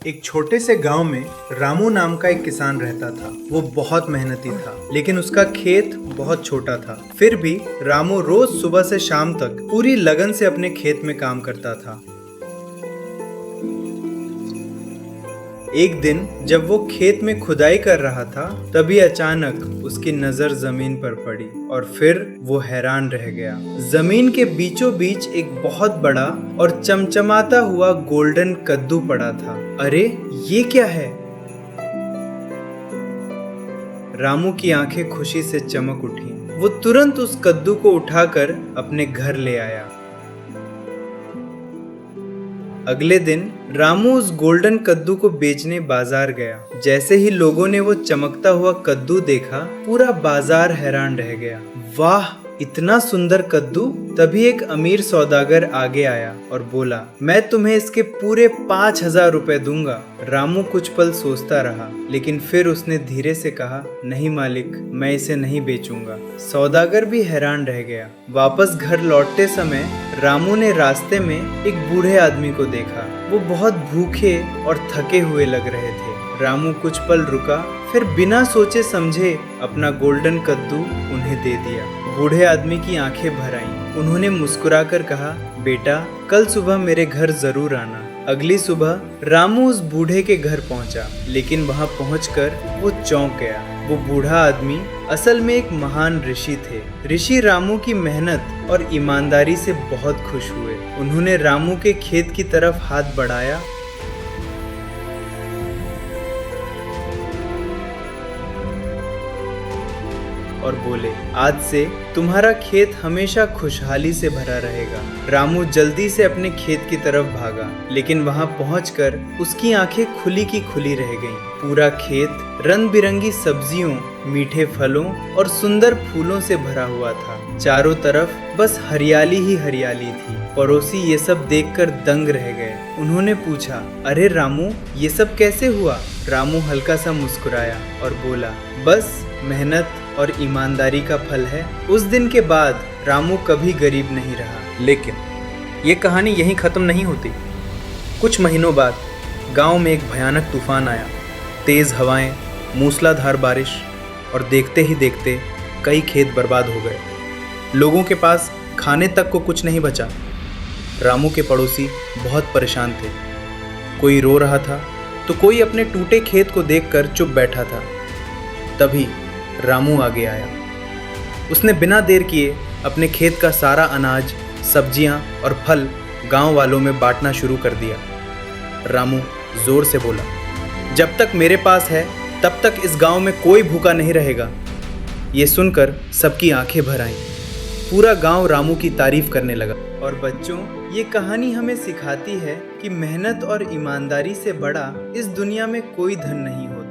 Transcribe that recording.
एक छोटे से गांव में रामू नाम का एक किसान रहता था। वो बहुत मेहनती था, लेकिन उसका खेत बहुत छोटा था। फिर भी रामू रोज सुबह से शाम तक पूरी लगन से अपने खेत में काम करता था। एक दिन जब वो खेत में खुदाई कर रहा था, तभी अचानक उसकी नजर जमीन पर पड़ी और फिर वो हैरान रह गया। जमीन के बीचों बीच एक बहुत बड़ा और चमचमाता हुआ गोल्डन कद्दू पड़ा था। अरे ये क्या है? रामू की आंखें खुशी से चमक उठी। वो तुरंत उस कद्दू को उठाकर अपने घर ले आया। अगले दिन रामू उस गोल्डन कद्दू को बेचने बाजार गया। जैसे ही लोगों ने वो चमकता हुआ कद्दू देखा, पूरा बाजार हैरान रह गया। वाह, इतना सुंदर कद्दू! तभी एक अमीर सौदागर आगे आया और बोला, मैं तुम्हें इसके पूरे 5,000 रुपए दूंगा। रामू कुछ पल सोचता रहा, लेकिन फिर उसने धीरे से कहा, नहीं मालिक, मैं इसे नहीं बेचूंगा। सौदागर भी हैरान रह गया। वापस घर लौटते समय रामू ने रास्ते में एक बूढ़े आदमी को देखा। वो बहुत भूखे और थके हुए लग रहे थे। रामू कुछ पल रुका, फिर बिना सोचे समझे अपना गोल्डन कद्दू उन्हें दे दिया। बूढ़े आदमी की आंखें भर आईं। उन्होंने मुस्कुराकर कहा, बेटा, कल सुबह मेरे घर जरूर आना। अगली सुबह रामू उस बूढ़े के घर पहुंचा, लेकिन वहां पहुंचकर वो चौंक गया। वो बूढ़ा आदमी असल में एक महान ऋषि थे। ऋषि रामू की मेहनत और ईमानदारी से बहुत खुश हुए। उन्होंने रामू के खेत की तरफ हाथ बढ़ाया और बोले, आज से तुम्हारा खेत हमेशा खुशहाली से भरा रहेगा। रामू जल्दी से अपने खेत की तरफ भागा, लेकिन वहां पहुंचकर उसकी आंखें खुली की खुली रह गईं। पूरा खेत रंग बिरंगी सब्जियों, मीठे फलों और सुंदर फूलों से भरा हुआ था। चारों तरफ बस हरियाली ही हरियाली थी। पड़ोसी ये सब देखकर दंग रह गए। उन्होंने पूछा, अरे रामू, ये सब कैसे हुआ? रामू हल्का सा मुस्कुराया और बोला, बस मेहनत और ईमानदारी का फल है। उस दिन के बाद रामू कभी गरीब नहीं रहा। लेकिन ये कहानी यहीं ख़त्म नहीं होती। कुछ महीनों बाद गांव में एक भयानक तूफान आया। तेज़ हवाएं, मूसलाधार बारिश और देखते ही देखते कई खेत बर्बाद हो गए। लोगों के पास खाने तक को कुछ नहीं बचा। रामू के पड़ोसी बहुत परेशान थे। कोई रो रहा था तो कोई अपने टूटे खेत को देखकर चुप बैठा था। तभी रामू आगे आया। उसने बिना देर किए अपने खेत का सारा अनाज, सब्जियां और फल गांव वालों में बांटना शुरू कर दिया। रामू जोर से बोला, जब तक मेरे पास है तब तक इस गांव में कोई भूखा नहीं रहेगा। ये सुनकर सबकी आंखें भर आईं। पूरा गांव रामू की तारीफ करने लगा। और बच्चों, ये कहानी हमें सिखाती है कि मेहनत और ईमानदारी से बड़ा इस दुनिया में कोई धन नहीं होता।